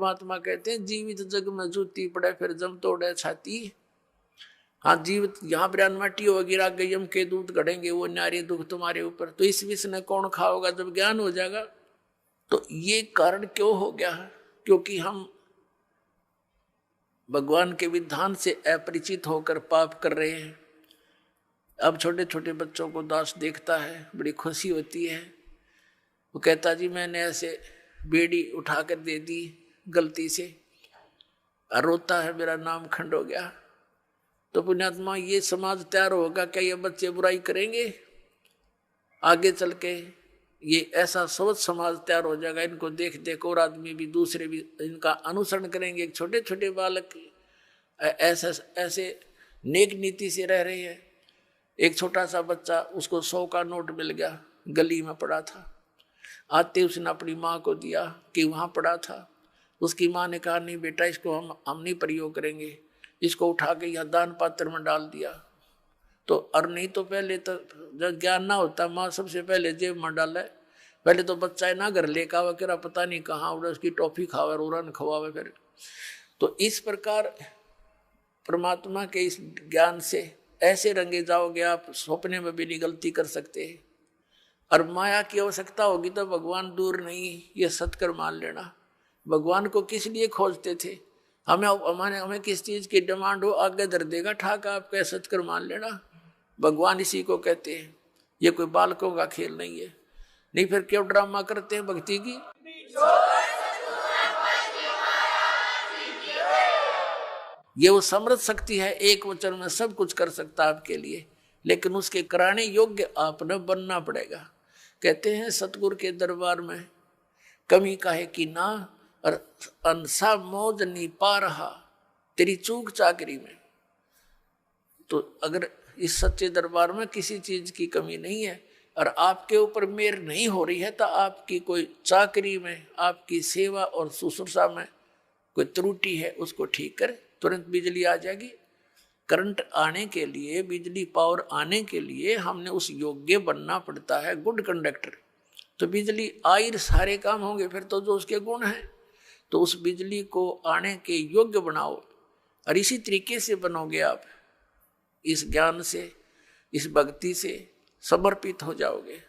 परमात्मा कहते हैं जीवित जग में जूती पड़े फिर जम तोड़े छाती। हाँ, जीवित यहाँ पर माटी हो गिरा गयम के दूध गढ़ेंगे वो न्यारे दुख तुम्हारे ऊपर। तो इस विष ने कौन खाओगा जब ज्ञान हो जाएगा। तो ये कारण क्यों हो गया है? क्योंकि हम भगवान के विधान से अपरिचित होकर पाप कर रहे हैं। अब छोटे छोटे बच्चों को दास देखता है, बड़ी खुशी होती है। वो कहता जी मैंने ऐसे बेड़ी उठाकर दे दी गलती से, रोता है मेरा नाम खंड हो गया। तो पुण्यात्मा ये समाज तैयार होगा क्या? ये बच्चे बुराई करेंगे आगे चल के? ये ऐसा सोच समाज तैयार हो जाएगा, इनको देख देख और आदमी भी दूसरे भी इनका अनुसरण करेंगे। छोटे छोटे बालक ऐसे ऐसे नेक नीति से रह रहे हैं। एक छोटा सा बच्चा, उसको 100 का नोट मिल गया, गली में पड़ा था, आते उसने अपनी माँ को दिया कि वहाँ पड़ा था। उसकी माँ ने कहा नहीं बेटा इसको हम नहीं प्रयोग करेंगे, इसको उठा के यहाँ दान पात्र में डाल दिया। तो और नहीं तो पहले तो जब ज्ञान ना होता माँ सबसे पहले जेब में डाले। पहले तो बच्चा है ना घर लेकर आवा करा पता नहीं कहाँ उड़ा उसकी टॉफी खावे रोरन खवावे फिर। तो इस प्रकार परमात्मा के इस ज्ञान से ऐसे रंगे जाओगे आप, सपने में भी नहीं गलती कर सकते। और माया की आवश्यकता होगी तो भगवान दूर नहीं, ये सत्कर मान लेना। भगवान को किस लिए खोजते थे? हमें किस चीज की डिमांड हो आगे धर देगा ठाक, आप कह सत्कर मान लेना। भगवान इसी को कहते हैं। ये कोई बालकों का खेल नहीं है। नहीं फिर क्यों ड्रामा करते हैं भक्ति की? ये वो समृद्ध शक्ति है, एक वचन में सब कुछ कर सकता है आपके लिए, लेकिन उसके कराने योग्य आपने बनना पड़ेगा। कहते हैं सतगुरु के दरबार में कमी काहे की ना, और अंसा मौज नहीं पा रहा तेरी चूक चाकरी में। तो अगर इस सच्चे दरबार में किसी चीज की कमी नहीं है और आपके ऊपर मेहर नहीं हो रही है, तो आपकी कोई चाकरी में, आपकी सेवा और शुश्रूषा में कोई त्रुटि है, उसको ठीक कर, तुरंत बिजली आ जाएगी। करंट आने के लिए, बिजली पावर आने के लिए हमने उस योग्य बनना पड़ता है, गुड कंडक्टर। तो बिजली आई सारे काम होंगे फिर तो जो उसके गुण हैं। तो उस बिजली को आने के योग्य बनाओ, और इसी तरीके से बनोगे आप, इस ज्ञान से, इस भक्ति से समर्पित हो जाओगे।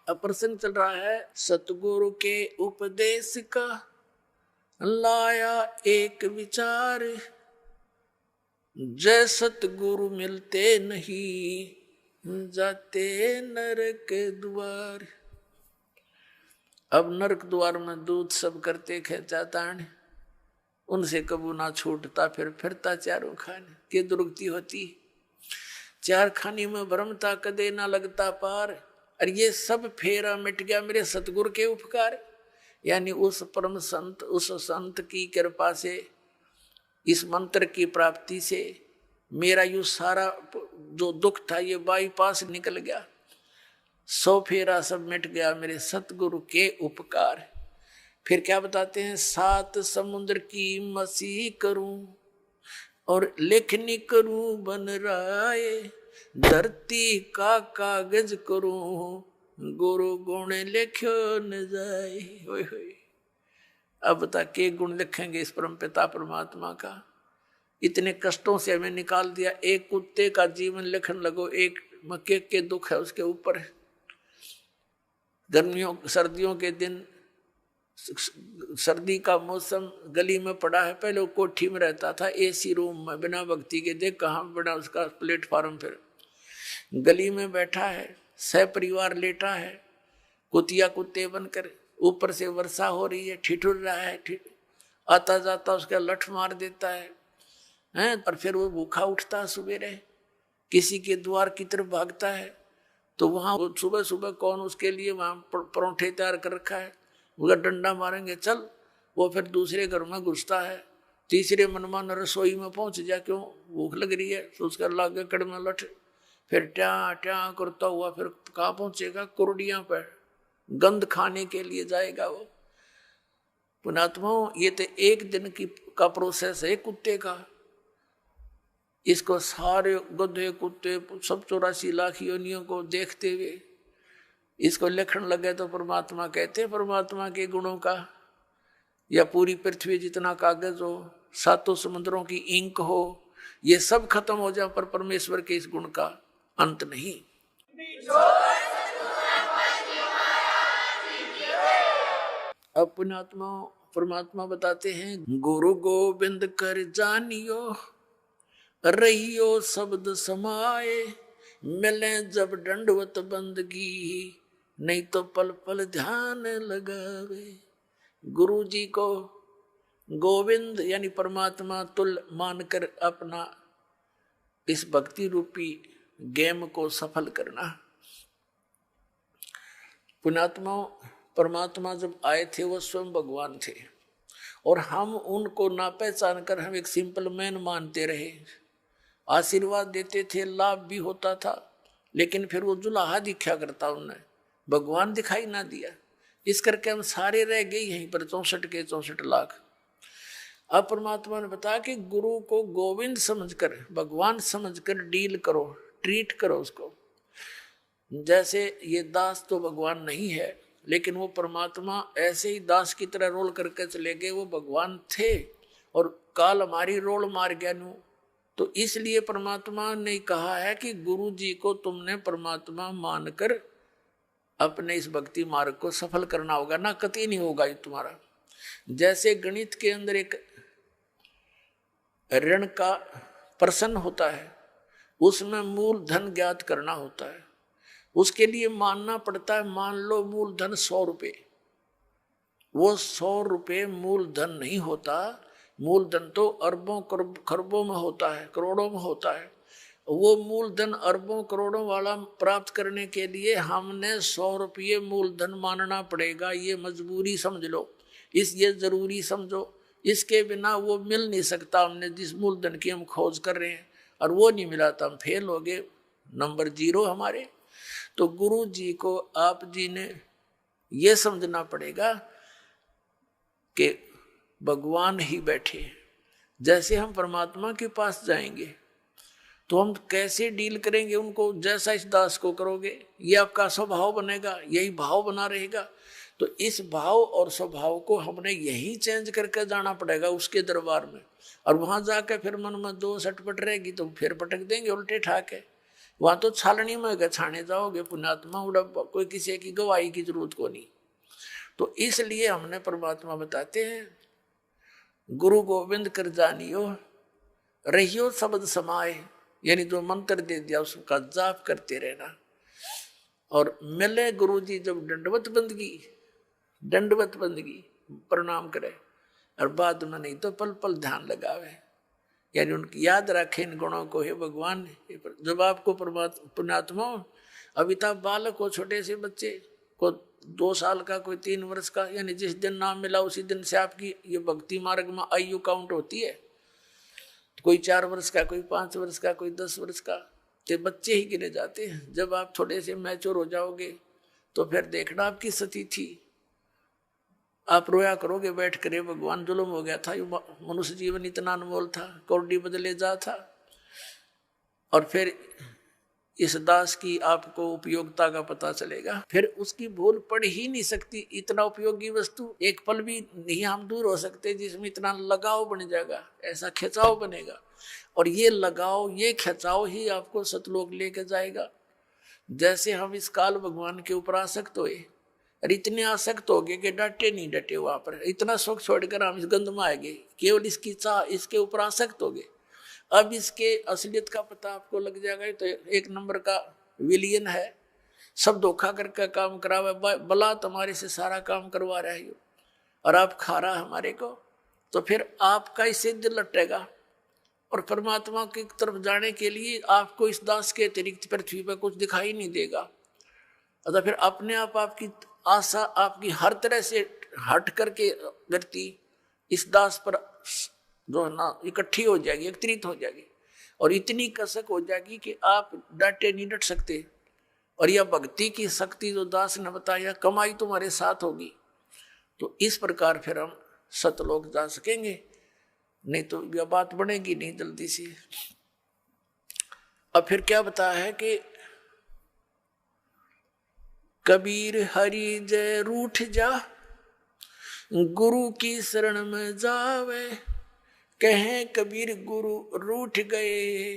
अब प्रसंग चल रहा है सतगुरु के उपदेश का, लाया एक विचार, जय सतगुरु मिलते नहीं जाते नरक द्वार। अब नरक द्वार में दूध सब करते खेचा तान, उनसे कबू ना छूटता फिर फिरता चारों खाने। के दुर्गति होती चार खानी में भ्रमता कदे ना लगता पार। और ये सब फेरा मिट गया मेरे सतगुरु के उपकार, यानी उस परम संत, उस संत की कृपा से, इस मंत्र की प्राप्ति से मेरा यू सारा जो दुख था ये बाईपास निकल गया। 100 फेरा सब मिट गया मेरे सतगुरु के उपकार। फिर क्या बताते हैं? 7 समुद्र की मसीह करूं और लेखनी करूं बन राय, धरती का कागज करूं गुरु गुण लिखो न जाए। होय होय। अब बता के गुण लिखेंगे इस परम पिता परमात्मा का? इतने कष्टों से हमें निकाल दिया। एक कुत्ते का जीवन लिखने लगो, एक मक्के के दुख है उसके ऊपर। गर्मियों सर्दियों के दिन, सर्दी का मौसम, गली में पड़ा है। पहले वो कोठी में रहता था एसी रूम में, बिना भक्ति के। देख कहाँ बना उसका प्लेटफार्म। फिर गली में बैठा है, सह परिवार लेटा है, कुतिया कुत्ते बनकर। ऊपर से वर्षा हो रही है, ठिठुर रहा है, आता जाता उसका लठ मार देता है हैं। पर फिर वो भूखा उठता है, सुबेरे किसी के द्वार की तरफ भागता है। तो वहां सुबह सुबह कौन उसके लिए वहां परोठे तैयार कर रखा है, उधर डंडा मारेंगे चल। वो फिर दूसरे घर में घुसता है, तीसरे मनमान रसोई में पहुंच जा, क्यों भूख लग रही है। तो उसका लागे कड़ में लठ, फिर ट्या ट्या करता हुआ फिर कहाँ पहुंचेगा? कुरडिया पर गंध खाने के लिए जाएगा वो। पुणात्माओं, ये तो एक दिन का प्रोसेस है कुत्ते का। इसको सारे गधे कुत्ते सब 84 लाख योनियों को देखते हुए इसको लिखण लगे तो परमात्मा कहते हैं परमात्मा के गुणों का, या पूरी पृथ्वी जितना कागज हो, सातों समुद्रों की इंक हो, ये सब खत्म हो जाए पर परमेश्वर के इस गुण का अंत नहीं। अब पुण्यात्मा परमात्मा बताते हैं, गुरु गोविंद कर जानियो रहियो शब्द समाए, मिले जब दंडवत बंदगी नहीं तो पल पल ध्यान लगावे। गुरु जी को गोविंद यानी परमात्मा तुल्य मानकर अपना इस भक्ति रूपी गेम को सफल करना। पुण्यात्मा परमात्मा जब आए थे वो स्वयं भगवान थे, और हम उनको ना पहचान कर हम एक सिंपल मैन मानते रहे। आशीर्वाद देते थे, लाभ भी होता था, लेकिन फिर वो जुलाहा दिखा करता, उन्हें भगवान दिखाई ना दिया। इस करके हम सारे रह गए यहीं पर 64 के 64 लाख। अब परमात्मा ने बताया कि गुरु को गोविंद समझकर, भगवान समझकर डील करो, ट्रीट करो उसको। जैसे ये दास तो भगवान नहीं है, लेकिन वो परमात्मा ऐसे ही दास की तरह रोल करके चले गए, वो भगवान थे और काल हमारी रोल मार गया नू। तो इसलिए परमात्मा ने कहा है कि गुरु जी को तुमने परमात्मा मानकर अपने इस भक्ति मार्ग को सफल करना होगा, ना कतई नहीं होगा ये तुम्हारा। जैसे गणित के अंदर एक ऋण का प्रश्न होता है, उसमें मूलधन ज्ञात करना होता है, उसके लिए मानना पड़ता है, मान लो मूलधन 100 रुपये। वो 100 रुपये मूलधन नहीं होता, मूलधन तो अरबों खरबों में होता है, करोड़ों में होता है। वो मूलधन अरबों करोड़ों वाला प्राप्त करने के लिए हमने 100 रुपये मूलधन मानना पड़ेगा। ये मजबूरी समझ लो, ये जरूरी समझो, इसके बिना वो मिल नहीं सकता। हमने जिस मूलधन की हम खोज कर रहे हैं और वो नहीं मिला तो हम फेल हो गए, नंबर 0 हमारे। तो गुरु जी को आप जी ने ये समझना पड़ेगा कि भगवान ही बैठे। जैसे हम परमात्मा के पास जाएंगे तो हम कैसे डील करेंगे उनको, जैसा इस दास को करोगे ये आपका स्वभाव बनेगा, यही भाव बना रहेगा। तो इस भाव और स्वभाव को हमने यही चेंज करके जाना पड़ेगा उसके दरबार में। और वहां जाकर फिर मन में 2 सटपट रहेगी तो फिर पटक देंगे उल्टे ठाके। वहां तो छालनी में छाने जाओगे पुण्यात्मा, उड़ा कोई किसी की गवाही की जरूरत को नहीं। तो इसलिए हमने परमात्मा बताते हैं, गुरु गोविंद कर जानियो रहियो शब्द समाए, यानी जो मंत्र दे दिया उसका जाप करते रहना। और मिले गुरु जी जब दंडवत बंदगी प्रणाम करे, और बाद में नहीं तो पल पल ध्यान लगावे, यानी उनकी याद रखे इन गुणों को। हे भगवान, जब आपको पुण्यात्मा अमिताभ बालक हो, छोटे से बच्चे को 2 साल का, कोई 3 वर्ष का, यानी जिस दिन नाम मिला उसी दिन से आपकी ये भक्ति मार्ग में आयु काउंट होती है। कोई 4 वर्ष का, कोई 5 वर्ष का, कोई 10 वर्ष का, ये बच्चे ही गिने जाते हैं। जब आप थोड़े से मैच्योर हो जाओगे तो फिर देखना आपकी स्थिति थी, आप रोया करोगे बैठ कर, भगवान जुल्म हो गया था, मनुष्य जीवन इतना अनमोल था, कौड़ी बदले जा था। और फिर इस दास की आपको उपयोगिता का पता चलेगा, फिर उसकी भूल पड़ ही नहीं सकती। इतना उपयोगी वस्तु एक पल भी नहीं हम दूर हो सकते जिसमें इतना लगाव बन जाएगा, ऐसा खिंचाव बनेगा। और ये लगाव, ये खिंचाव ही आपको सतलोक लेके जाएगा। जैसे हम इस काल भगवान के ऊपर आसक्त हुए और इतने आसक्त हो गए कि डटे नहीं डटे, वहां पर इतना सुख छोड़कर हम इस गंध में आए गए, केवल इसकी चाह, इसके ऊपर आसक्त हो गए। अब इसके असलियत का पता आपको लग जाएगा। तो 1 नंबर का विलियन है, सब धोखा करके काम करावे, बला तुम्हारे से सारा काम करवा रहा है और आप खा रहा हमारे को। तो फिर आपका इससे दिल लटेगा और परमात्मा की तरफ जाने के लिए आपको इस दास के अतिरिक्त पृथ्वी पर कुछ दिखाई नहीं देगा। अतः फिर अपने आप आपकी आशा आपकी हर तरह से हट करके व्यक्ति इस दास पर जो है ना इकट्ठी हो जाएगी, एकत्रित हो जाएगी, और इतनी कसक हो जाएगी कि आप डटे नहीं डट सकते। और यह भक्ति की शक्ति जो दास ने बताया, कमाई तुम्हारे साथ होगी। तो इस प्रकार फिर हम सतलोक जा सकेंगे, नहीं तो यह बात बनेगी नहीं जल्दी से। अब फिर क्या बताया है कि कबीर हरि जय रूठ जा, गुरु की शरण में जावे। कहें कबीर गुरु रूठ गए,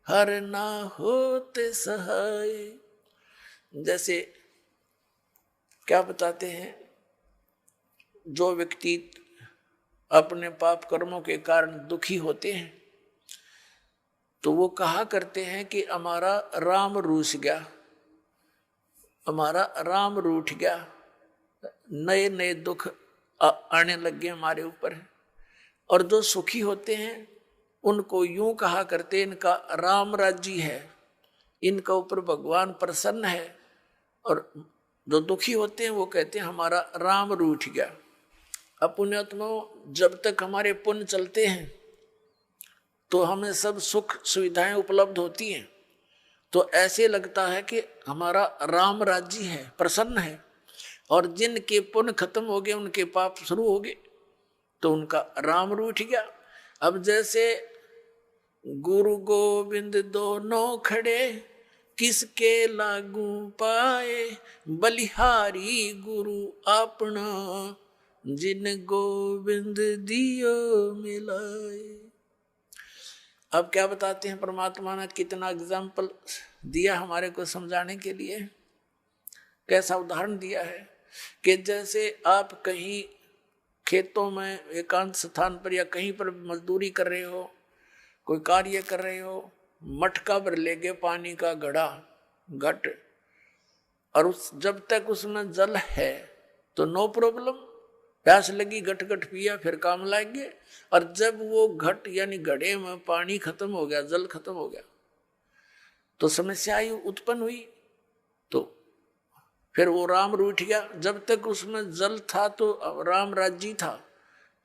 हर ना होते सहाय। जैसे क्या बताते हैं, जो व्यक्ति अपने पाप कर्मों के कारण दुखी होते हैं तो वो कहा करते हैं कि हमारा राम रूठ गया, हमारा राम रूठ गया। नए नए दुख आने लग गए हमारे ऊपर। और जो सुखी होते हैं उनको यूं कहा करते, इनका राम राज्य है, इनका ऊपर भगवान प्रसन्न है। और जो दुखी होते हैं वो कहते हैं हमारा राम रूठ गया। अब पुण्यात्माओं, जब तक हमारे पुण्य चलते हैं तो हमें सब सुख सुविधाएं उपलब्ध होती हैं, तो ऐसे लगता है कि हमारा राम राज्य है, प्रसन्न है। और जिनके पुण्य खत्म हो गए, उनके पाप शुरू हो गए, तो उनका राम रूठ गया। अब जैसे गुरु गोविंद दोनों खड़े, किसके लागू पाए, बलिहारी गुरु अपना, जिन गोविंद दियो मिलाए। अब क्या बताते हैं, परमात्मा ने कितना एग्जाम्पल दिया हमारे को समझाने के लिए। कैसा उदाहरण दिया है कि जैसे आप कहीं खेतों में एकांत स्थान पर या कहीं पर मजदूरी कर रहे हो, कोई कार्य कर रहे हो, मटका भर ले गए पानी का घड़ा घट, और जब तक उसमें जल है तो नो प्रॉब्लम, प्यास लगी घट घट पिया, फिर काम लाएंगे। और जब वो घट यानी घड़े में पानी खत्म हो गया, जल खत्म हो गया, तो समस्या उत्पन्न हुई। तो फिर वो राम रूठ गया। जब तक उसमें जल था तो राम राज्य था,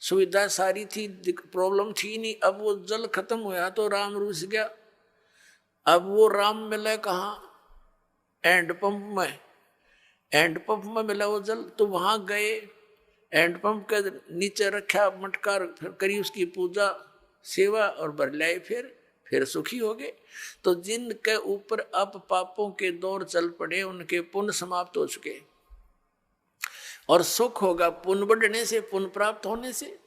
सुविधा सारी थी, प्रॉब्लम थी नहीं। अब वो जल खत्म हुआ तो राम रूठ गया। अब वो राम मिला कहाँ? हैंडपंप में। हैंडपंप में मिला वो जल, तो वहां गए, हैंडपंप के नीचे रखा मटका, फिर करी उसकी पूजा सेवा और भर लाए, फिर सुखी हो गए। तो जिनके ऊपर अब पापों के दौर चल पड़े, उनके पुण्य समाप्त हो चुके, और सुख होगा पुण्य बढ़ने से, पुण्य प्राप्त होने से।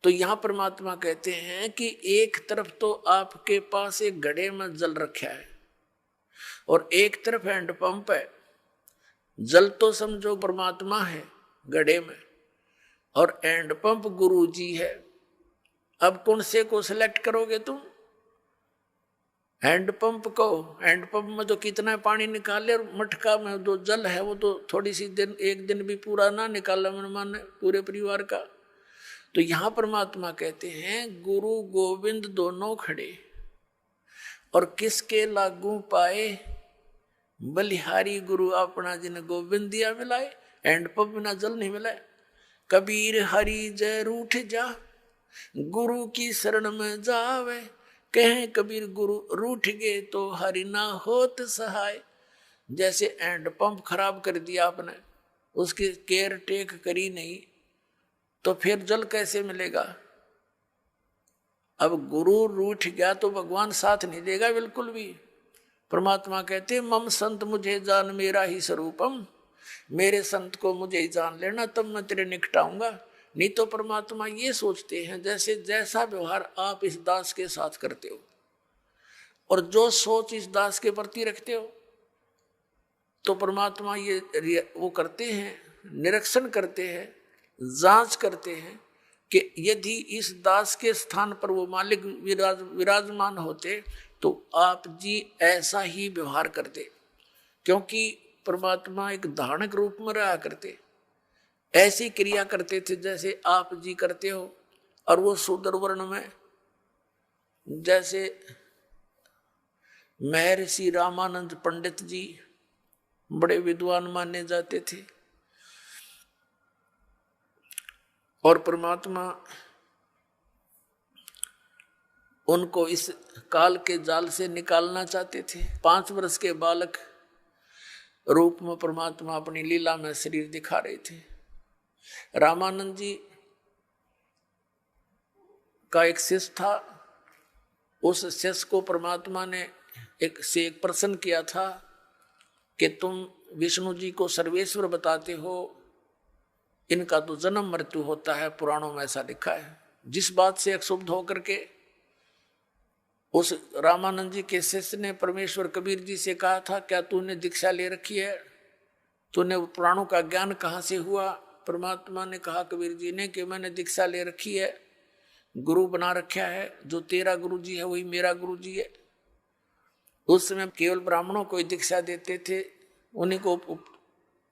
तो यहां परमात्मा कहते हैं कि एक तरफ तो आपके पास एक घड़े में जल रखा है और एक तरफ हैंडपंप है। जल तो समझो परमात्मा है घड़े में, और हैंडपंप गुरु जी है। अब कौन से को सिलेक्ट करोगे तुम? हैंडपंप को, हैंडपंप में तो कितना पानी निकाले, और मटका में जो जल है वो तो थोड़ी सी दिन, एक दिन भी पूरा ना निकाला मन माने पूरे परिवार का। तो यहां परमात्मा कहते हैं गुरु गोविंद दोनों खड़े, और किसके लागू पाए, बलिहारी गुरु अपना, जिन गोविंद दिया मिलाए। हैंडपंप बिना जल नहीं मिला। कबीर हरि जय रूठ जा, गुरु की शरण में जावे। कहें कबीर गुरु रूठ गए तो हरि ना होत सहाय। जैसे हैंडपंप खराब कर दिया आपने, उसकी केयर टेक करी नहीं, तो फिर जल कैसे मिलेगा? अब गुरु रूठ गया तो भगवान साथ नहीं देगा बिल्कुल भी। परमात्मा कहते मम संत मुझे जान मेरा ही स्वरूपम, मेरे संत को मुझे ही जान लेना, तब मैं तेरे निकट आऊंगा। नहीं तो परमात्मा ये सोचते हैं जैसे जैसा व्यवहार आप इस दास के साथ करते हो और जो सोच इस दास के प्रति रखते हो, तो परमात्मा ये वो करते हैं, निरीक्षण करते हैं, जांच करते हैं कि यदि इस दास के स्थान पर वो मालिक विराजमान होते तो आप जी ऐसा ही व्यवहार करते। क्योंकि परमात्मा एक धारणक रूप में रहा करते, ऐसी क्रिया करते थे जैसे आप जी करते हो। और वो शूद्र वर्ण में, जैसे महर्षि रामानंद पंडित जी बड़े विद्वान माने जाते थे, और परमात्मा उनको इस काल के जाल से निकालना चाहते थे। 5 वर्ष के बालक रूप में परमात्मा अपनी लीला में शरीर दिखा रहे थे। रामानंद जी का एक शिष्य था, उस शिष्य को परमात्मा ने एक प्रश्न किया था कि तुम विष्णु जी को सर्वेश्वर बताते हो, इनका तो जन्म मृत्यु होता है, पुराणों में ऐसा लिखा है। जिस बात से क्षुब्ध होकर के उस रामानंद जी के शिष्य ने परमेश्वर कबीर जी से कहा था, क्या तूने दीक्षा ले रखी है, तूने पुराणों का ज्ञान कहाँ से हुआ? परमात्मा ने कहा कबीर जी ने कि मैंने दीक्षा ले रखी है, गुरु बना रखा है, जो तेरा गुरु जी है वही मेरा गुरु जी है। उस समय केवल ब्राह्मणों को दीक्षा देते थे, उन्हीं को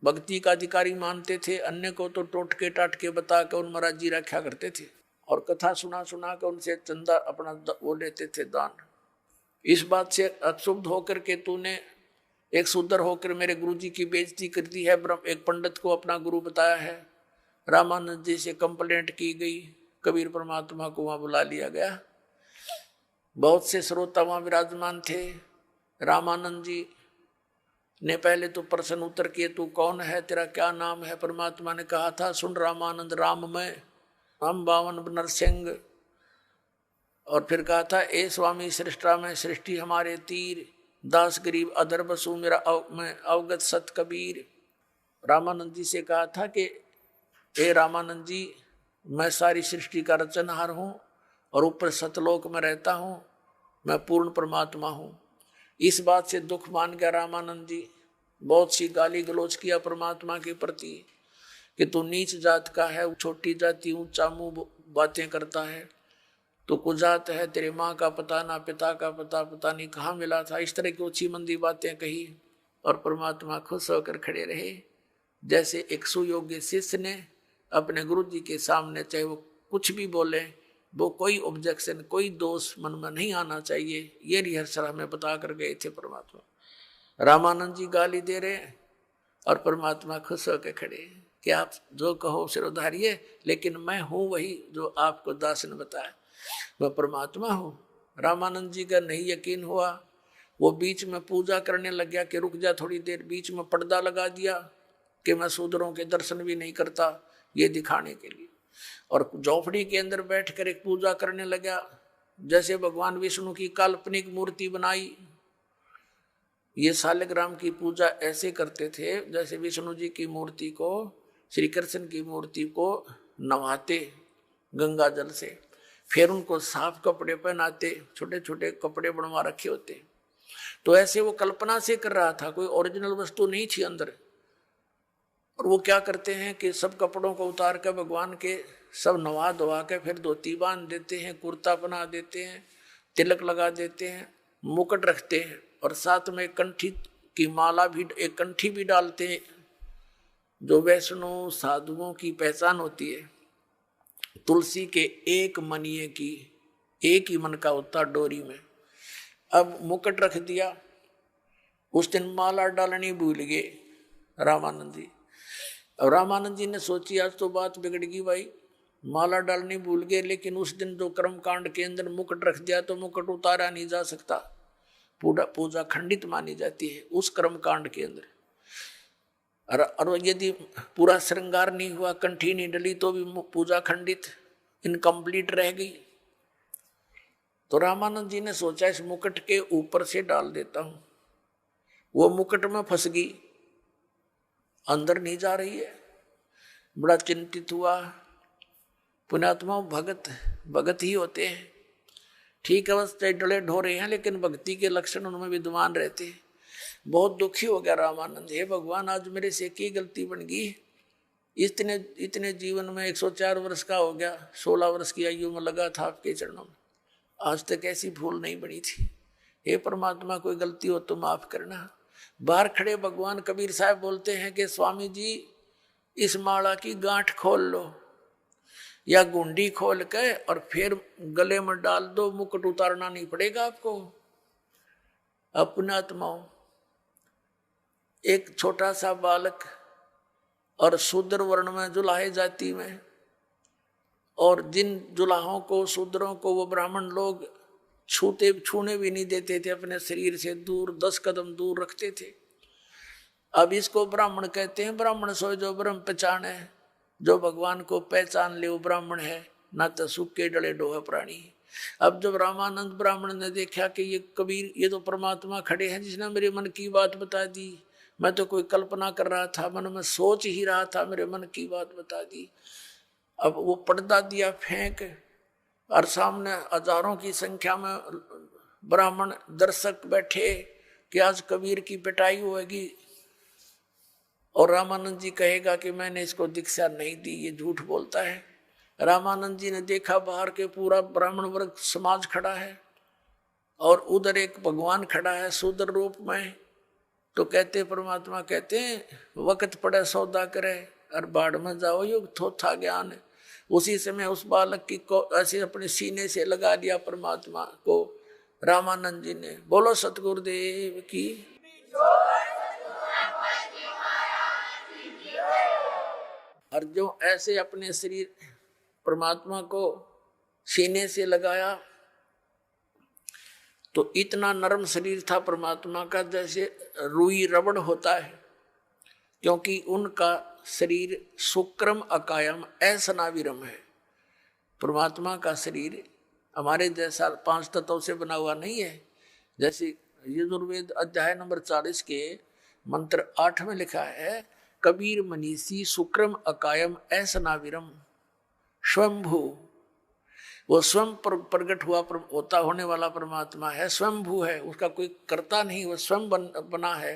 भक्ति का अधिकारी मानते थे, अन्य को तो टोटके टाटके बता कर उन महाराज जी रखा करते थे और कथा सुना सुना कर उनसे चंदा अपना वो लेते थे दान। इस बात से अक्षुब्ध होकर के तूने एक शूद्र होकर मेरे गुरु जी की बेइज्जती कर दी है, एक पंडित को अपना गुरु बताया है। रामानंद जी से कंप्लेंट की गई, कबीर परमात्मा को वहां बुला लिया गया। बहुत से श्रोता वहां विराजमान थे। रामानंद जी ने पहले तो प्रश्न उत्तर किए, तू कौन है, तेरा क्या नाम है? परमात्मा ने कहा था, सुन रामानंद, राम मैं, हम बावन नरसिंह। और फिर कहा था, ए स्वामी सृष्टा में सृष्टि हमारे तीर, दास गरीब अधर बसु मेरा मैं अवगत सत कबीर। रामानंद जी से कहा था कि ए रामानंद जी, मैं सारी सृष्टि का रचनहार हूँ और ऊपर सतलोक में रहता हूँ, मैं पूर्ण परमात्मा हूँ। इस बात से दुख मान गया रामानंद जी। बहुत सी गाली गलोच किया परमात्मा के प्रति कि तू नीच जात का है, छोटी जाति, ऊंचा मुंह बातें करता है, तो कुजात है, तेरे माँ का पता ना पिता का पता, पता नहीं कहाँ मिला था। इस तरह की ऊंची मंदी बातें कही और परमात्मा खुश होकर खड़े रहे। जैसे एक सुयोग्य शिष्य ने अपने गुरु जी के सामने, चाहे वो कुछ भी बोले, वो कोई ऑब्जेक्शन, कोई दोष मन में नहीं आना चाहिए, ये रिहर्सल हमें बता कर गए थे परमात्मा। रामानंद जी गाली दे रहे हैं और परमात्मा खुश होकर खड़े कि आप जो कहो सिर उधारिए, लेकिन मैं हूँ वही जो आपको दास ने बताया, मैं परमात्मा हूँ। रामानंद जी का नहीं यकीन हुआ, वो बीच में पूजा करने लग गया कि रुक जा थोड़ी देर। बीच में पर्दा लगा दिया कि मैं शूद्रों के दर्शन भी नहीं करता, ये दिखाने के लिए। और झोपड़ी के अंदर बैठकर एक पूजा करने लगा, जैसे भगवान विष्णु की काल्पनिक मूर्ति बनाई। ये शालिग्राम की पूजा ऐसे करते थे जैसे विष्णु जी की मूर्ति को, श्री कृष्ण की मूर्ति को नवाते गंगा जल से, फिर उनको साफ कपड़े पहनाते, छोटे छोटे कपड़े बनवा रखे होते। तो ऐसे वो कल्पना से कर रहा था, कोई ओरिजिनल वस्तु नहीं थी अंदर। और वो क्या करते हैं कि सब कपड़ों को उतार कर भगवान के सब नवा धोवा के फिर धोती बांध देते हैं, कुर्ता बना देते हैं, तिलक लगा देते हैं, मुकुट रखते हैं और साथ में कंठी की माला भी, एक कंठी भी डालते हैं, जो वैष्णव साधुओं की पहचान होती है। तुलसी के एक मनिये की एक ही मन का होता डोरी में। अब मुकुट रख दिया, उस दिन माला डालनी भूल गए रामानंद जी। और रामानंद जी ने सोची आज तो बात बिगड़ गई भाई, माला डालनी भूल गए, लेकिन उस दिन जो कर्म कांड के अंदर मुकुट रख दिया तो मुकुट उतारा नहीं जा सकता, पूजा खंडित मानी जाती है उस कर्म कांड के अंदर। और यदि पूरा श्रृंगार नहीं हुआ, कंठी नहीं डली, तो भी पूजा खंडित, इनकम्प्लीट रह गई। तो रामानंद जी ने सोचा इस मुकुट के ऊपर से डाल देता हूं। वो मुकुट में फंस गई, अंदर नहीं जा रही है। बड़ा चिंतित हुआ। पुण्यात्मा भगत ही होते हैं, ठीक है, बस डले ढो हैं, लेकिन भक्ति के लक्षण उनमें विद्वान रहते हैं। बहुत दुखी हो गया रामानंद, हे भगवान, आज मेरे से की गलती बन गई। इतने जीवन में 104 वर्ष का हो गया, 16 वर्ष की आयु में लगा था आपके चरणों में, आज तक ऐसी भूल नहीं बनी थी। हे परमात्मा, कोई गलती हो तो माफ करना। बाहर खड़े भगवान कबीर साहब बोलते हैं कि स्वामी जी, इस माला की गांठ खोल लो या गुंडी खोल के और फिर गले में डाल दो, मुकुट उतारना नहीं पड़ेगा आपको। अपना आत्माओं, एक छोटा सा बालक और शूद्र वर्ण में, जुलाहे जाति में, और जिन जुलाहों को, शूद्रों को वो ब्राह्मण लोग छूने भी नहीं देते थे, अपने शरीर से दूर 10 कदम दूर रखते थे। अब इसको ब्राह्मण कहते हैं। ब्राह्मण सो जो ब्रह्म पहचान है, जो भगवान को पहचान ले वो ब्राह्मण है, ना तो सूखे डले डोहे प्राणी। अब जब रामानंद ब्राह्मण ने देखा कि ये कबीर, ये तो परमात्मा खड़े हैं जिसने मेरे मन की बात बता दी, मैं तो कोई कल्पना कर रहा था, मन में सोच ही रहा था, मेरे मन की बात बता दी। अब वो पर्दा दिया फेंक, और सामने हजारों की संख्या में ब्राह्मण दर्शक बैठे कि आज कबीर की पिटाई होगी और रामानंद जी कहेगा कि मैंने इसको दीक्षा नहीं दी, ये झूठ बोलता है। रामानंद जी ने देखा बाहर के पूरा ब्राह्मण वर्ग समाज खड़ा है और उधर एक भगवान खड़ा है सुंदर रूप में। तो कहते परमात्मा कहते हैं वक्त पड़े सौदा करे और बाढ़ में जाओ युग थोथा ज्ञान। उसी समय उस बालक की को ऐसे अपने सीने से लगा लिया परमात्मा को रामानंद जी ने। बोलो सतगुरुदेव की। और जो ऐसे अपने शरीर परमात्मा को सीने से लगाया तो इतना नरम शरीर था परमात्मा का जैसे रुई रबड़ होता है, क्योंकि उनका शरीर शुक्रम अकायम असनाविरम है। परमात्मा का शरीर हमारे जैसा 5 तत्वों से बना हुआ नहीं है। जैसे यजुर्वेद अध्याय नंबर 40 के मंत्र 8 में लिखा है, कबीर मनीषी शुक्रम अकायम असनाविरम स्वयंभू। वो स्वयं प्रकट हुआ होता होने वाला परमात्मा है, स्वयंभू है, उसका कोई कर्ता नहीं, वो स्वयं बना है,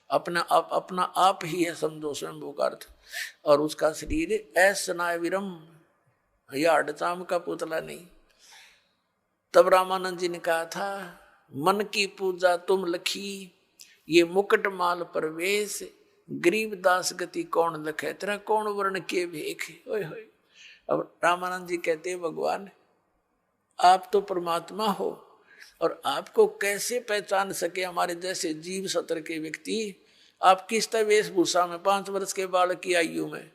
अपना आप ही है, समझो स्वयंभू का अर्थ। और उसका शरीर असनाविरम, या अडचाम का पुतला नहीं। तब रामानंद जी ने कहा था, मन की पूजा तुम लखी, ये मुकुट माल परवेश, गरीब दास गति कौन लखे, तेरा कौन वर्ण के भेख। ओए होए। अब रामानंद जी कहते हैं भगवान आप तो परमात्मा हो और आपको कैसे पहचान सके हमारे जैसे जीव सत्र के व्यक्ति। आप किस तरह वेशभूषा में 5 वर्ष के बालक की आयु में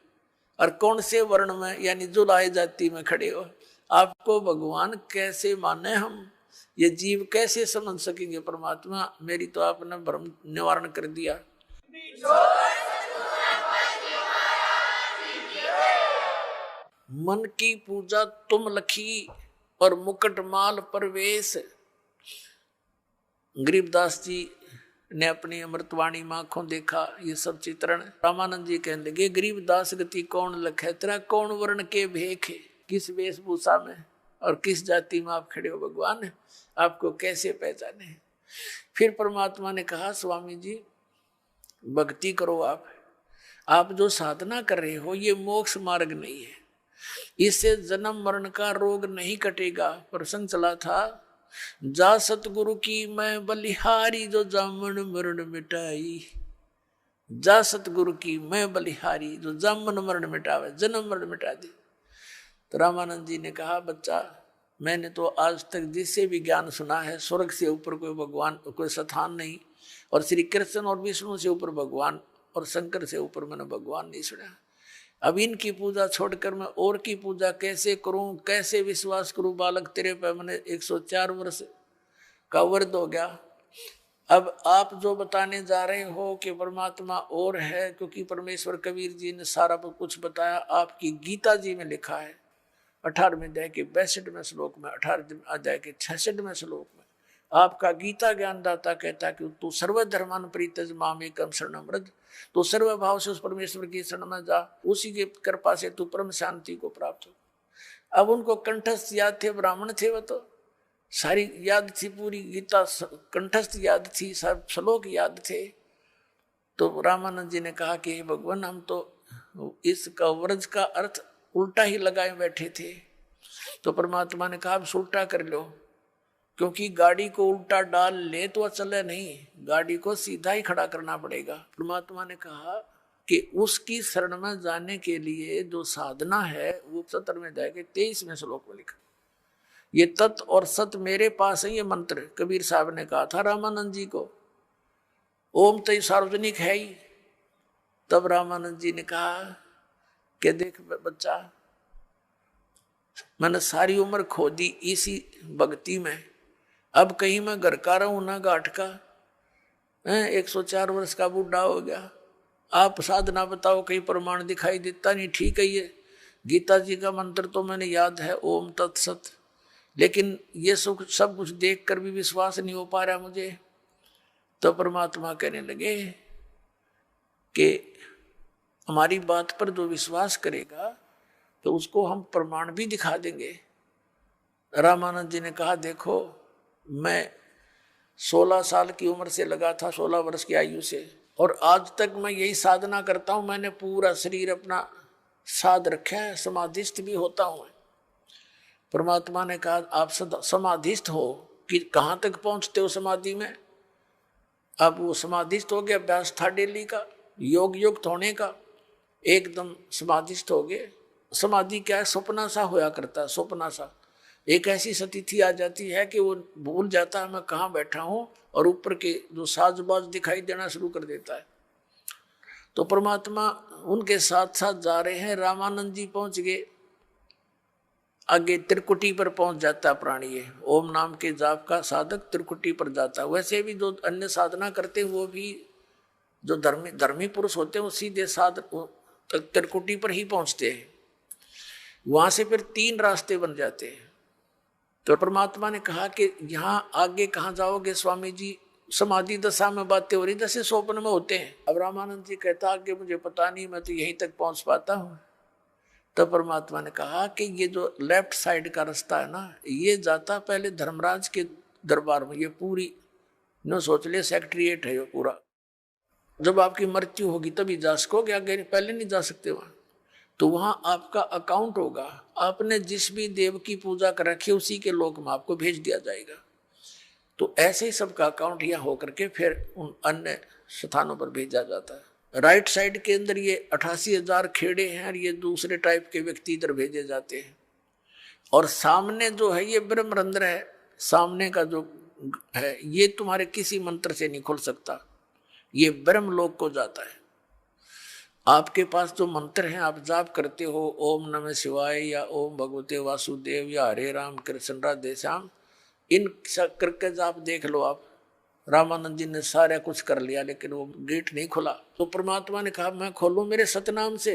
और कौन से वर्ण में यानी जुलाए जाति में खड़े हो। आपको भगवान कैसे माने हम, ये जीव कैसे समझ सकेंगे परमात्मा। मेरी तो आपने भ्रम निवारण कर दिया। मन की पूजा तुम लखी और मुकुट माल परवेश। गरीबदास जी ने अपनी अमृतवाणी में आंखों देखा ये सब चित्रण। रामानंद जी कहने लगे, गरीबदास गति कौन लखे, तेरा कौन वर्ण के भेख, किस वेशभूषा में और किस जाति में आप खड़े हो भगवान, आपको कैसे पहचाने। फिर परमात्मा ने कहा, स्वामी जी भक्ति करो, आप जो साधना कर रहे हो ये मोक्ष मार्ग नहीं है, इससे जन्म मरण का रोग नहीं कटेगा। प्रसंग चला था, जा सतगुरु की मैं बलिहारी, जो जामन मरण मिटाई। जा सतगुरु की मैं बलिहारी, जो जामन मरण मिटावे, जन्म मरण मिटा दे। तो रामानंद जी ने कहा, बच्चा मैंने तो आज तक जिससे भी ज्ञान सुना है, स्वर्ग से ऊपर कोई भगवान कोई स्थान नहीं, और श्री कृष्ण और विष्णु से ऊपर भगवान और शंकर से ऊपर मैंने भगवान नहीं सुना। अब इनकी पूजा छोड़कर मैं और की पूजा कैसे करूं, कैसे विश्वास करूं। बालक तेरे पे मैंने 104 वर्ष का वर्द हो गया। अब आप जो बताने जा रहे हो कि परमात्मा और है, क्योंकि परमेश्वर कबीर जी ने सारा कुछ बताया। आपकी गीता जी में लिखा है 18वें अध्याय के 62वें श्लोक में, 18वें अध्याय के 66वें श्लोक में आपका गीता ज्ञानदाता कहता है कि तू सर्वधर्मान परित्यज माम एकम शरणम व्रज। तो सर्व भाव से उस परमेश्वर की शरण में जा, उसी की कृपा से तू परम शांति को प्राप्त हो। अब उनको कंठस्थ याद थे, ब्राह्मण थे, वो तो सारी याद थी, पूरी गीता कंठस्थ याद थी, सब श्लोक याद थे। तो रामानंद जी ने कहा कि भगवान हम तो इसका व्रज का अर्थ उल्टा ही लगाए बैठे थे। तो परमात्मा ने कहा अब उल्टा कर लो, क्योंकि गाड़ी को उल्टा डाल ले तो चले नहीं, गाड़ी को सीधा ही खड़ा करना पड़ेगा। परमात्मा ने कहा कि उसकी शरण में जाने के लिए जो साधना है वो 17वें अध्याय के 23वें श्लोक में लिखा। ये तत् और सत मेरे पास है, ये मंत्र कबीर साहब ने कहा था रामानंद जी को। ओम तो सार्वजनिक है ही। तब रामानंद जी ने कहा कि देख बच्चा, मैंने सारी उम्र खो दी इसी भक्ति में, अब कहीं मैं घर का रहूं ना घाट का। 104 वर्ष का बूढ़ा हो गया, आप साधना बताओ, कहीं प्रमाण दिखाई देता नहीं। ठीक है, ये गीता जी का मंत्र तो मैंने याद है, ओम तत्सत, लेकिन ये सब कुछ देख कर भी विश्वास नहीं हो पा रहा मुझे। तो परमात्मा कहने लगे कि हमारी बात पर जो विश्वास करेगा तो उसको हम प्रमाण भी दिखा देंगे। रामानंद जी ने कहा, देखो मैं 16 साल की उम्र से लगा था, 16 वर्ष की आयु से, और आज तक मैं यही साधना करता हूं। मैंने पूरा शरीर अपना साध रखा है, समाधिस्थ भी होता हूं। परमात्मा ने कहा, आप समाधिस्थ हो कि कहां तक पहुंचते हो समाधि में? अब वो समाधिस्थ हो गया, अभ्यास था डेली का, योग युक्त होने का, एकदम समाधिस्थ हो गए। समाधि क्या है? सपना सा होया करता है, सपना सा। एक ऐसी स्थिति आ जाती है कि वो भूल जाता है मैं कहाँ बैठा हूं, और ऊपर के जो साजबाज दिखाई देना शुरू कर देता है। तो परमात्मा उनके साथ साथ जा रहे हैं। रामानंद जी पहुंच गए, आगे त्रिकुटी पर पहुंच जाता है प्राणी। ये ओम नाम के जाप का साधक त्रिकुटी पर जाता है। वैसे भी जो अन्य साधना करते हैं वो भी जो धर्मी पुरुष होते हैं वो सीधे त्रिकुटी पर ही पहुंचते हैं। वहां से फिर 3 रास्ते बन जाते हैं। तो परमात्मा ने कहा कि यहाँ आगे कहाँ जाओगे स्वामी जी? समाधि दशा में बातें हो रही जैसे स्वप्न में होते हैं। अब रामानंद जी कहता आगे मुझे पता नहीं, मैं तो यहीं तक पहुंच पाता हूँ। तो परमात्मा ने कहा कि ये जो लेफ्ट साइड का रास्ता है ना, ये जाता पहले धर्मराज के दरबार में। ये पूरी न सोच ले सेक्रेटरीएट है ये पूरा। जब आपकी मृत्यु होगी तभी जा सकोगे, आगे पहले नहीं जा सकते वहां। तो वहां आपका अकाउंट होगा, आपने जिस भी देव की पूजा कर रखी उसी के लोक में आपको भेज दिया जाएगा। तो ऐसे ही सबका अकाउंट यहाँ होकर के फिर उन अन्य स्थानों पर भेजा जाता है। राइट साइड के अंदर ये 88,000 खेड़े हैं और ये दूसरे टाइप के व्यक्ति इधर भेजे जाते हैं। और सामने जो है ये ब्रह्मरंध्र है, सामने का जो है ये तुम्हारे किसी मंत्र से नहीं खुल सकता, ये ब्रह्मलोक को जाता है। आपके पास जो मंत्र हैं आप जाप करते हो, ओम नमः शिवाय या ओम भगवते वासुदेव या हरे राम कृष्ण राधे श्याम, इन करके जाप देख लो आप। रामानंद जी ने सारा कुछ कर लिया लेकिन वो गेट नहीं खुला। तो परमात्मा ने कहा मैं खोलूं मेरे सतनाम से?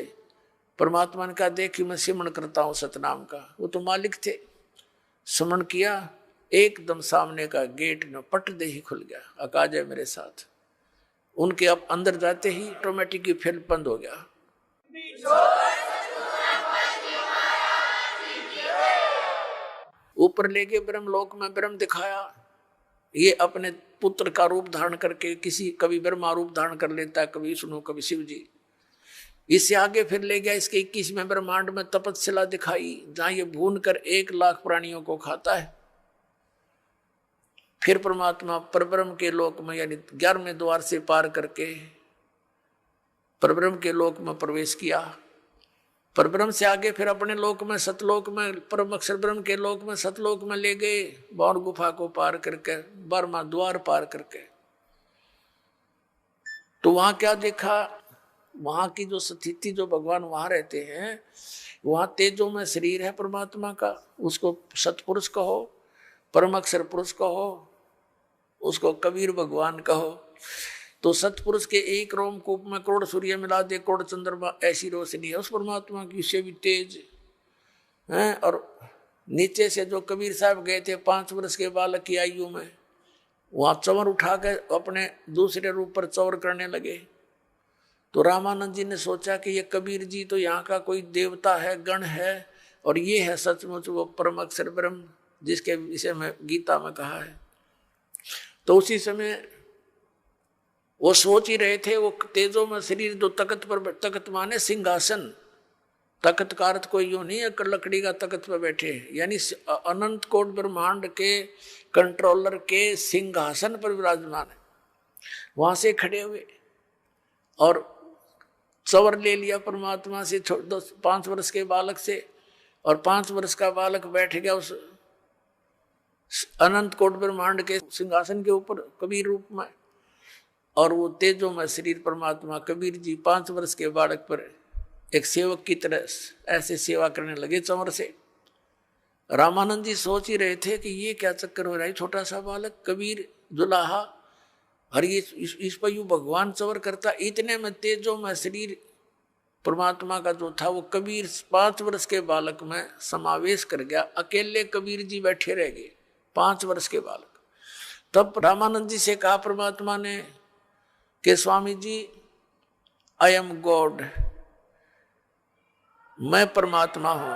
परमात्मा ने कहा देखी मैं सिमरण करता हूं सतनाम का। वो तो मालिक थे, सिमरण किया, एकदम सामने का गेट न पट दे ही खुल गया। अकाज है मेरे साथ। उनके अब अंदर जाते ही ऑटोमेटिक फिर बंद हो गया। ऊपर ले गए ब्रह्मलोक में, ब्रह्म दिखाया। ये अपने पुत्र का रूप धारण करके किसी कभी ब्रह्मा रूप धारण कर लेता है, कभी विष्णु कभी शिव जी। इससे आगे फिर ले गया इसके 21वें ब्रह्मांड में तपस्या दिखाई, जहां ये भून कर 1 लाख प्राणियों को खाता है। फिर परमात्मा परब्रह्म के लोक में यानी 11वें द्वार से पार करके परब्रह्म के लोक में प्रवेश किया। परब्रह्म से आगे फिर अपने लोक में सतलोक में परम अक्षर ब्रह्म के लोक में सतलोक में ले गए, बाण गुफा को पार करके 12वां द्वार पार करके। तो वहां क्या देखा? वहां की जो स्थिति, जो भगवान वहां रहते हैं, वहां तेजो में शरीर है परमात्मा का, उसको सतपुरुष कहो, परम अक्षर पुरुष कहो, उसको कबीर भगवान कहो। तो सतपुरुष के एक रोमकूप में करोड़ सूर्य मिला दे, करोड़ चंद्रमा, ऐसी रोशनी है उस परमात्मा की, उससे भी तेज है। और नीचे से जो कबीर साहब गए थे 5 वर्ष के बालक की आयु में, वहां चंवर उठा के अपने दूसरे रूप पर चौर करने लगे। तो रामानंद जी ने सोचा कि ये कबीर जी तो यहाँ का कोई देवता है, गण है, और ये है सचमुच वो परम अक्षर ब्रह्म जिसके विषय में गीता में कहा है। तो उसी समय वो सोच ही रहे थे, वो तेजो में शरीर जो तख्त पर, तख्त माने सिंहासन, तख्त का अर्थ कोई यूं नहीं है लकड़ी का तख्त पर बैठे, यानी अनंत कोट ब्रह्मांड के कंट्रोलर के सिंहासन पर विराजमान है। वहां से खड़े हुए और चवर ले लिया परमात्मा से 5 वर्ष के बालक से, और 5 वर्ष का बालक बैठ गया उस अनंत कोट ब्रह्मांड के सिंहासन के ऊपर कबीर रूप में। और वो तेजो में शरीर परमात्मा कबीर जी 5 वर्ष के बालक पर एक सेवक की तरह ऐसे सेवा करने लगे चंवर से। रामानंद जी सोच ही रहे थे कि ये क्या चक्कर हो रहा है, छोटा सा बालक कबीर जुलाहा, और ये इस पर यूं भगवान चंवर करता। इतने में तेजो में शरीर परमात्मा का जो था वो कबीर 5 वर्ष के बालक में समावेश कर गया। अकेले कबीर जी बैठे रह गए, 5 वर्ष के बालक। तब रामानंद जी से कहा परमात्मा ने कि Swami ji I am God, मैं परमात्मा हूं।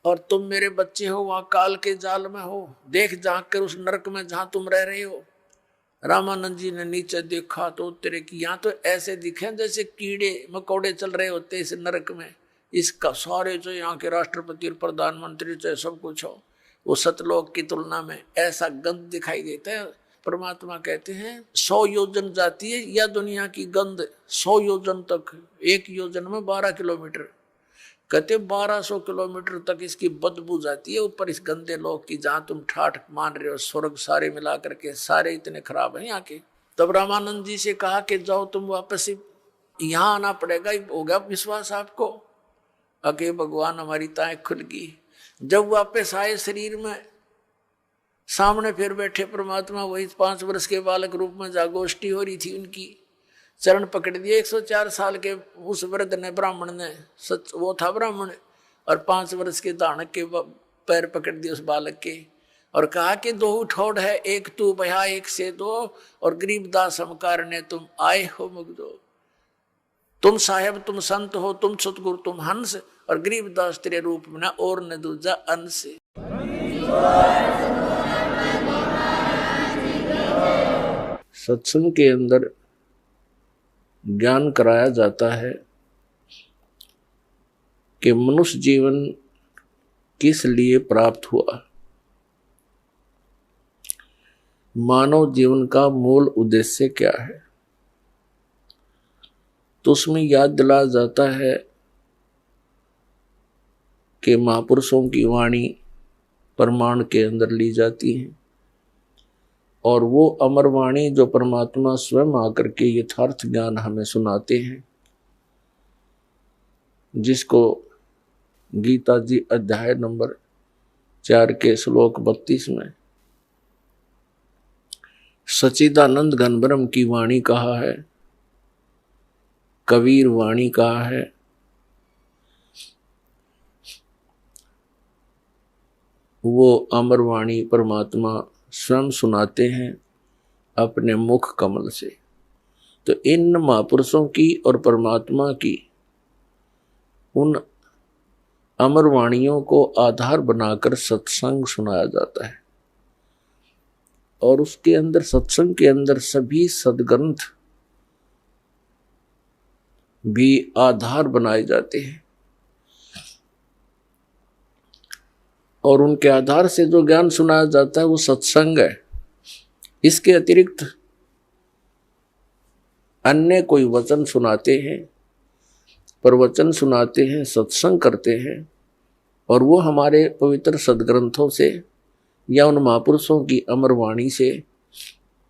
और तुम मेरे बच्चे हो, वहां काल के जाल में हो, देख झांक कर उस नरक में जहां तुम रह रहे हो। रामानंद जी ने नीचे देखा तो तेरे की यहाँ तो ऐसे दिखे जैसे कीड़े मकोड़े चल रहे होते इस नरक में। इसका सारे जो यहाँ के राष्ट्रपति और प्रधानमंत्री चाहे सब कुछ हो, वो सतलोक की तुलना में ऐसा गंध दिखाई देता है। परमात्मा कहते हैं 100 योजन जाती है या दुनिया की गंध 100 योजन तक, एक योजन में 12 किलोमीटर, कहते 1200 किलोमीटर तक इसकी बदबू जाती है ऊपर इस गंदे लोक की, जहां तुम ठाठ मान रहे हो स्वर्ग सारे मिला करके सारे इतने खराब हैं यहाँ के। तब रामानंद जी से कहा कि जाओ तुम वापस यहाँ आना पड़ेगा। हो गया विश्वास आपको? अके भगवान हमारी ताएं खुल गई। जब वापस आए शरीर में, सामने फिर बैठे परमात्मा, वही 5 वर्ष के बालक रूप में जागोष्ठी हो रही थी उनकी। चरण पकड़ दिए 104 साल के उस वृद्ध ने, ब्राह्मण ने, सच वो था ब्राह्मण, और 5 वर्ष के दानक के पैर पकड़ दिए उस बालक के, और कहा कि 2 ठोड़ है, एक तू भया एक से 2, और गरीबदास हम कारणे तुम आए हो मुग्धो। तुम साहेब तुम संत हो, तुम सतगुरु तुम हंस, और गरीबदास तेरे रूप में ना और न दूजा अंश। सत्संग के अंदर ज्ञान कराया जाता है कि मनुष्य जीवन किस लिए प्राप्त हुआ, मानव जीवन का मूल उद्देश्य क्या है। तो उसमें याद दिलाया जाता है कि महापुरुषों की वाणी प्रमाण के अंदर ली जाती है, और वो अमर वाणी जो परमात्मा स्वयं आकर के यथार्थ ज्ञान हमें सुनाते हैं, जिसको गीता जी अध्याय नंबर 4 के श्लोक 32 में सच्चिदानंद घन ब्रह्म की वाणी कहा है, कबीर वाणी कहा है। वो अमर वाणी परमात्मा स्वयं सुनाते हैं अपने मुख कमल से। तो इन महापुरुषों की और परमात्मा की उन अमर वाणियों को आधार बनाकर सत्संग सुनाया जाता है, और उसके अंदर सत्संग के अंदर सभी सद्ग्रंथ भी आधार बनाए जाते हैं, और उनके आधार से जो ज्ञान सुनाया जाता है वो सत्संग है। इसके अतिरिक्त अन्य कोई वचन सुनाते हैं, प्रवचन सुनाते हैं, सत्संग करते हैं, और वो हमारे पवित्र सद्ग्रंथों से या उन महापुरुषों की अमर वाणी से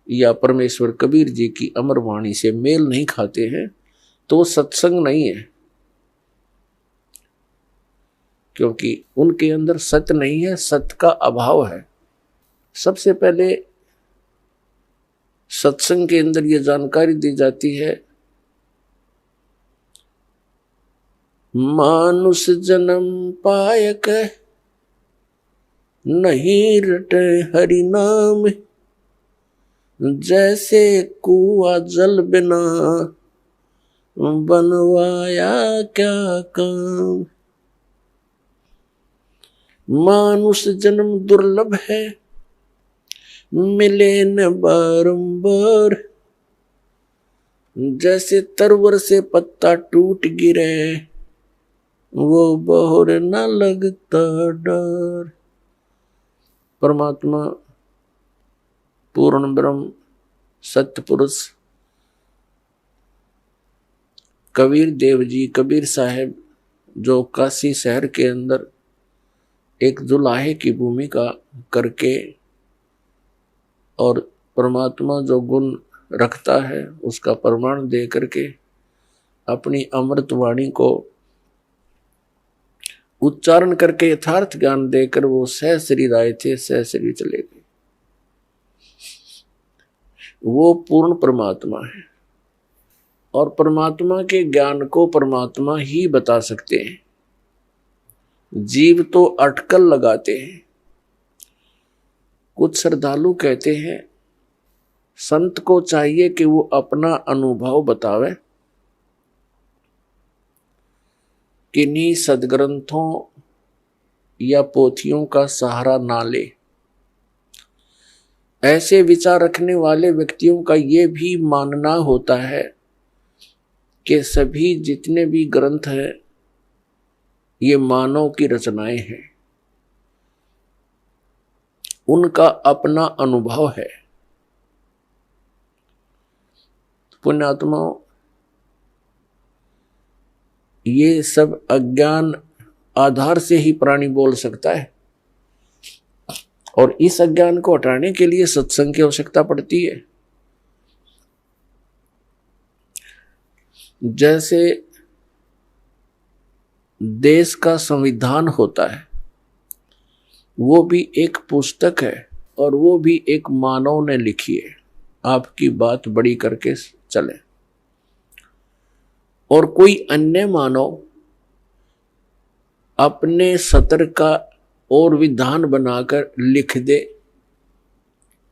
या परमेश्वर कबीर जी की अमर वाणी से मेल नहीं खाते हैं, तो वो सत्संग नहीं है, क्योंकि उनके अंदर सत्य नहीं है, सत्य का अभाव है। सबसे पहले सत्संग के अंदर ये जानकारी दी जाती है, मानुष जन्म पायक नहीं रटे हरि नाम, जैसे कुआ जल बिना बनवाया क्या काम। मानुष जन्म दुर्लभ है, मिले न बारंबार, जैसे तरवर से पत्ता टूट गिरे वो बहुर न लगता डर। परमात्मा पूर्ण ब्रह्म सत्य पुरुष कबीर देव जी, कबीर साहब, जो काशी शहर के अंदर एक जुलाहे की भूमिका करके और परमात्मा जो गुण रखता है उसका प्रमाण दे करके अपनी अमृत वाणी को उच्चारण करके यथार्थ ज्ञान देकर वो सह शरीर आए थे, सह शरीर चले गए। वो पूर्ण परमात्मा है, और परमात्मा के ज्ञान को परमात्मा ही बता सकते हैं। जीव तो अटकल लगाते हैं। कुछ श्रद्धालु कहते हैं संत को चाहिए कि वो अपना अनुभव बतावे, किन्हीं सदग्रंथों या पोथियों का सहारा ना ले। ऐसे विचार रखने वाले व्यक्तियों का ये भी मानना होता है कि सभी जितने भी ग्रंथ हैं ये मानव की रचनाएं हैं, उनका अपना अनुभव है। पुण्यात्माओं, ये सब अज्ञान आधार से ही प्राणी बोल सकता है, और इस अज्ञान को हटाने के लिए सत्संग की आवश्यकता पड़ती है। जैसे देश का संविधान होता है, वो भी एक पुस्तक है और वो भी एक मानव ने लिखी है। आपकी बात बड़ी करके चले, और कोई अन्य मानव अपने सत्र का और विधान बनाकर लिख दे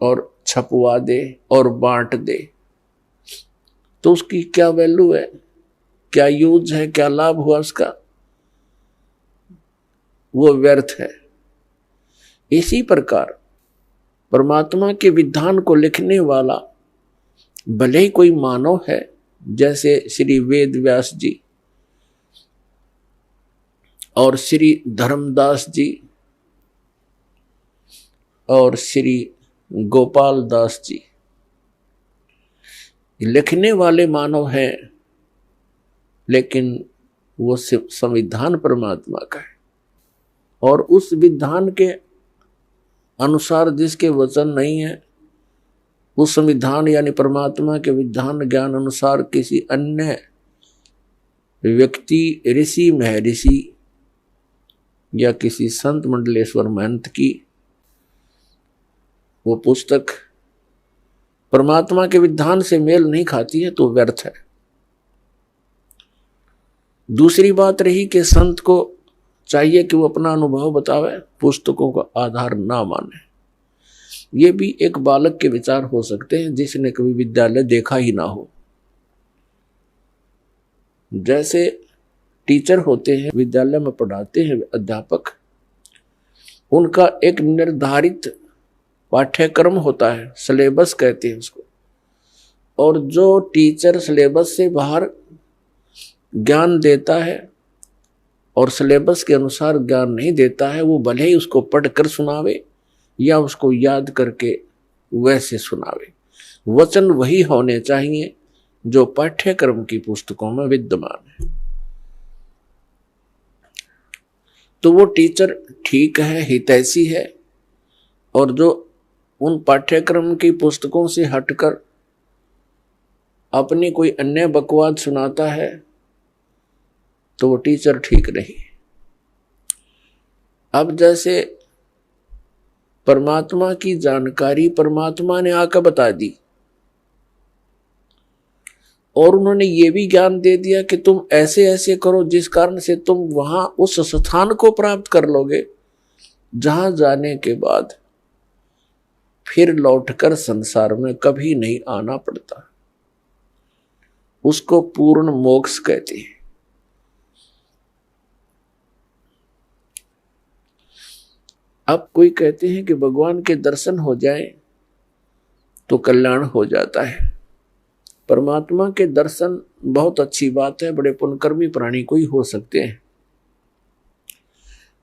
और छपवा दे और बांट दे, तो उसकी क्या वैल्यू है, क्या यूज है, क्या लाभ हुआ उसका? वो व्यर्थ है। इसी प्रकार परमात्मा के विधान को लिखने वाला भले ही कोई मानव है, जैसे श्री वेद व्यास जी और श्री धर्मदास जी और श्री गोपाल दास जी, लिखने वाले मानव हैं, लेकिन वो संविधान परमात्मा का है, और उस विधान के अनुसार जिसके वचन नहीं है, उस संविधान यानी परमात्मा के विधान ज्ञान अनुसार किसी अन्य व्यक्ति, ऋषि महर्षि या किसी संत मंडलेश्वर महंत की वो पुस्तक परमात्मा के विधान से मेल नहीं खाती है, तो व्यर्थ है। दूसरी बात रही कि संत को चाहिए कि वो अपना अनुभव बतावे, पुस्तकों का आधार ना माने। ये भी एक बालक के विचार हो सकते हैं जिसने कभी विद्यालय देखा ही ना हो। जैसे टीचर होते हैं, विद्यालय में पढ़ाते हैं अध्यापक, उनका एक निर्धारित पाठ्यक्रम होता है, सिलेबस कहते हैं उसको, और जो टीचर सिलेबस से बाहर ज्ञान देता है और सिलेबस के अनुसार ज्ञान नहीं देता है, वो भले ही उसको पढ़कर सुनावे या उसको याद करके वैसे सुनावे, वचन वही होने चाहिए जो पाठ्यक्रम की पुस्तकों में विद्यमान है। तो वो टीचर ठीक है, हितैषी है, और जो उन पाठ्यक्रम की पुस्तकों से हटकर अपनी कोई अन्य बकवाद सुनाता है, तो वो टीचर ठीक नहीं। अब जैसे परमात्मा की जानकारी परमात्मा ने आकर बता दी, और उन्होंने ये भी ज्ञान दे दिया कि तुम ऐसे ऐसे करो जिस कारण से तुम वहां उस स्थान को प्राप्त कर लोगे जहां जाने के बाद फिर लौटकर संसार में कभी नहीं आना पड़ता। उसको पूर्ण मोक्ष कहते हैं। अब कोई कहते हैं कि भगवान के दर्शन हो जाए तो कल्याण हो जाता है। परमात्मा के दर्शन बहुत अच्छी बात है, बड़े पुण्यकर्मी प्राणी को ही हो सकते हैं,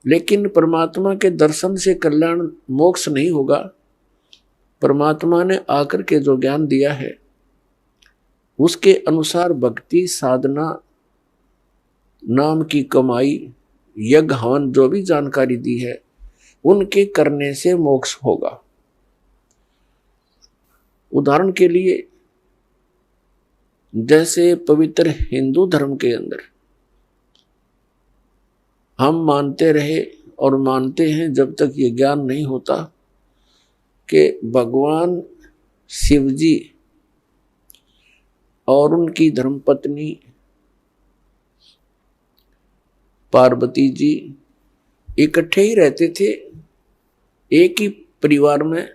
लेकिन परमात्मा के दर्शन से कल्याण मोक्ष नहीं होगा। परमात्मा ने आकर के जो ज्ञान दिया है उसके अनुसार भक्ति साधना, नाम की कमाई, यज्ञ हवन, जो भी जानकारी दी है उनके करने से मोक्ष होगा। उदाहरण के लिए जैसे पवित्र हिंदू धर्म के अंदर हम मानते रहे और मानते हैं जब तक ये ज्ञान नहीं होता कि भगवान शिव जी और उनकी धर्मपत्नी पार्वती जी इकट्ठे ही रहते थे एक ही परिवार में,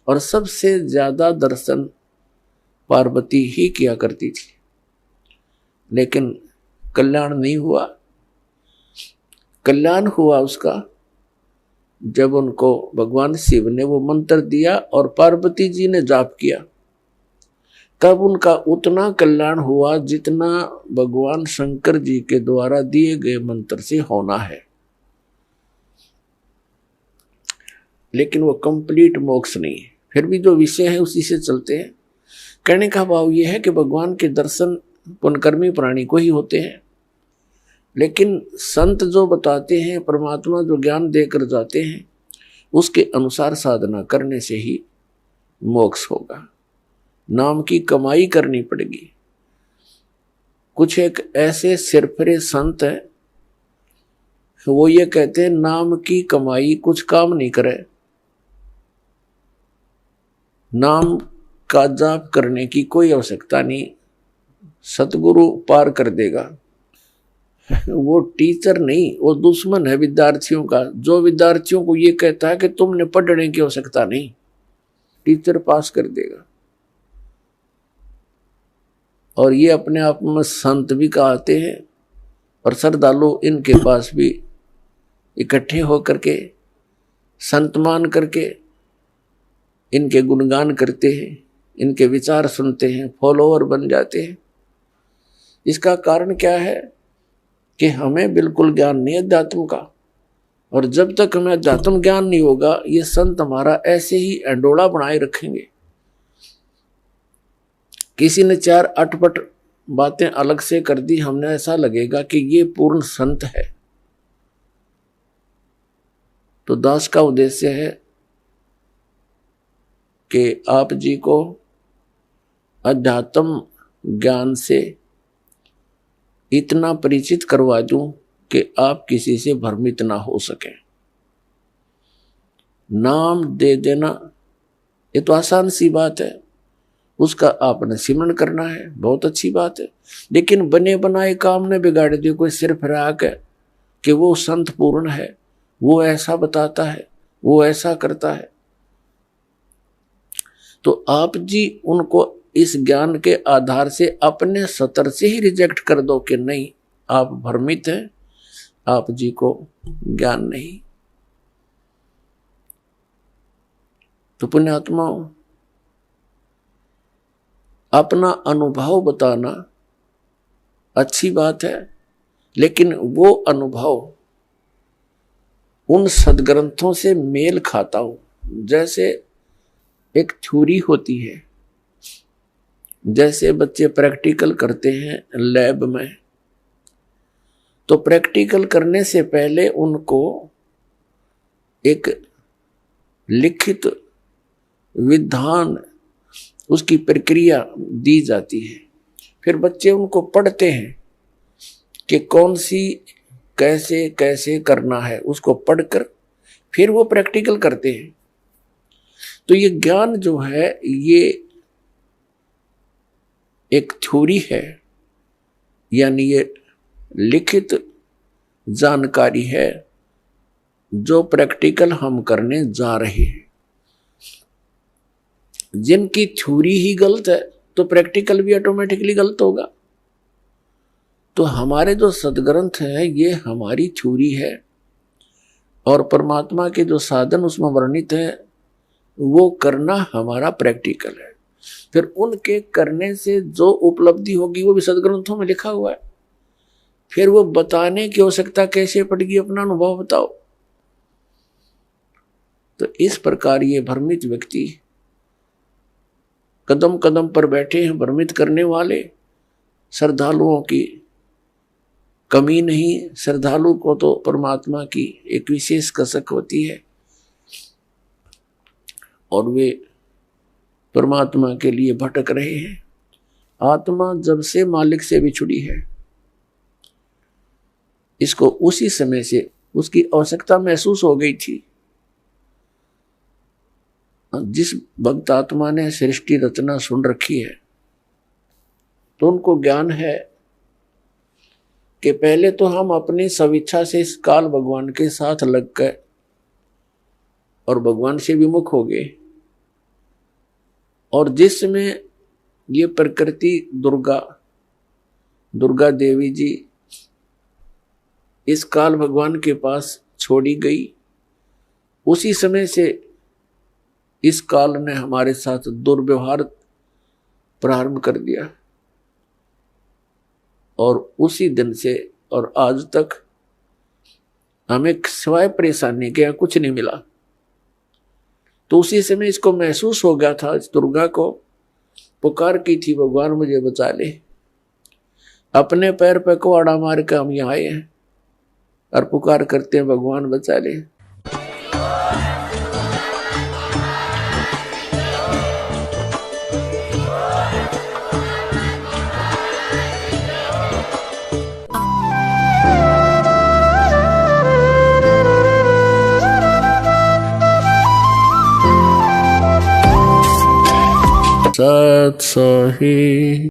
और सबसे ज्यादा दर्शन पार्वती ही किया करती थी, लेकिन कल्याण नहीं हुआ। कल्याण हुआ उसका जब उनको भगवान शिव ने वो मंत्र दिया और पार्वती जी ने जाप किया, तब उनका उतना कल्याण हुआ जितना भगवान शंकर जी के द्वारा दिए गए मंत्र से होना है। लेकिन वो कंप्लीट मोक्ष नहीं है, फिर भी जो विषय है उसी से चलते हैं। कहने का भाव यह है कि भगवान के दर्शन पुण्यकर्मी प्राणी को ही होते हैं, लेकिन संत जो बताते हैं, परमात्मा जो ज्ञान देकर जाते हैं, उसके अनुसार साधना करने से ही मोक्ष होगा। नाम की कमाई करनी पड़ेगी। कुछ एक ऐसे सिरफरे संत हैं, वो ये कहते हैं नाम की कमाई कुछ काम नहीं करे, नाम का जाप करने की कोई आवश्यकता नहीं, सतगुरु पार कर देगा। वो टीचर नहीं, वो दुश्मन है विद्यार्थियों का, जो विद्यार्थियों को ये कहता है कि तुमने पढ़ने की आवश्यकता नहीं, टीचर पास कर देगा। और ये अपने आप में संत भी कहते हैं, और श्रद्धालु इनके पास भी इकट्ठे होकर के संत मान करके इनके गुणगान करते हैं, इनके विचार सुनते हैं, फॉलोअर बन जाते हैं। इसका कारण क्या है कि हमें बिल्कुल ज्ञान नहीं है अध्यात्म का, और जब तक हमें अध्यात्म ज्ञान नहीं होगा, ये संत हमारा ऐसे ही अंडोला बनाए रखेंगे। किसी ने चार अटपट बातें अलग से कर दी, हमने ऐसा लगेगा कि ये पूर्ण संत है। तो दास का उद्देश्य है कि आप जी को अध्यात्म ज्ञान से इतना परिचित करवा दूं कि आप किसी से भ्रमित ना हो सके। नाम दे देना ये तो आसान सी बात है, उसका आपने सिमरण करना है, बहुत अच्छी बात है। लेकिन बने बनाए काम ने बिगाड़ दिए। कोई सिर फिराक है कि वो संत पूर्ण है, वो ऐसा बताता है, वो ऐसा करता है, तो आप जी उनको इस ज्ञान के आधार से अपने सतर से ही रिजेक्ट कर दो कि नहीं, आप भ्रमित हैं, आप जी को ज्ञान नहीं। तो पुण्यात्माओं, अपना अनुभव बताना अच्छी बात है, लेकिन वो अनुभव उन सदग्रंथों से मेल खाता हो। जैसे एक थ्योरी होती है, जैसे बच्चे प्रैक्टिकल करते हैं लैब में, तो प्रैक्टिकल करने से पहले उनको एक लिखित विधान, उसकी प्रक्रिया दी जाती है। फिर बच्चे उनको पढ़ते हैं कि कौन सी कैसे कैसे करना है, उसको पढ़कर फिर वो प्रैक्टिकल करते हैं। तो ये ज्ञान जो है ये एक थ्योरी है, यानी ये लिखित जानकारी है जो प्रैक्टिकल हम करने जा रहे हैं। जिनकी थ्योरी ही गलत है तो प्रैक्टिकल भी ऑटोमेटिकली गलत होगा। तो हमारे जो सदग्रंथ है ये हमारी थ्योरी है, और परमात्मा के जो साधन उसमें वर्णित है वो करना हमारा प्रैक्टिकल है। फिर उनके करने से जो उपलब्धि होगी वो भी सदग्रंथों में लिखा हुआ है। फिर वो बताने की आवश्यकता कैसे पड़ेगी, अपना अनुभव बताओ। तो इस प्रकार ये भ्रमित व्यक्ति कदम कदम पर बैठे हैं, भ्रमित करने वाले। श्रद्धालुओं की कमी नहीं, श्रद्धालु को तो परमात्मा की एक विशेष कसक होती है और वे परमात्मा के लिए भटक रहे हैं। आत्मा जब से मालिक से बिछुड़ी है, इसको उसी समय से उसकी आवश्यकता महसूस हो गई थी। जिस भक्त आत्मा ने सृष्टि रचना सुन रखी है, तो उनको ज्ञान है कि पहले तो हम अपनी स्वेच्छा से इस काल भगवान के साथ लग गए और भगवान से विमुख हो गए, और जिसमें ये प्रकृति दुर्गा देवी जी इस काल भगवान के पास छोड़ी गई। उसी समय से इस काल ने हमारे साथ दुर्व्यवहार प्रारंभ कर दिया और उसी दिन से और आज तक हमें सिवाय परेशानी के कुछ नहीं मिला। तो उसी समय इसको महसूस हो गया था, इस दुर्गा को पुकार की थी, भगवान मुझे बचा ले। अपने पैर पे कुआड़ा मार के हम यहाँ आए हैं और पुकार करते हैं, भगवान बचा ले। सत सही।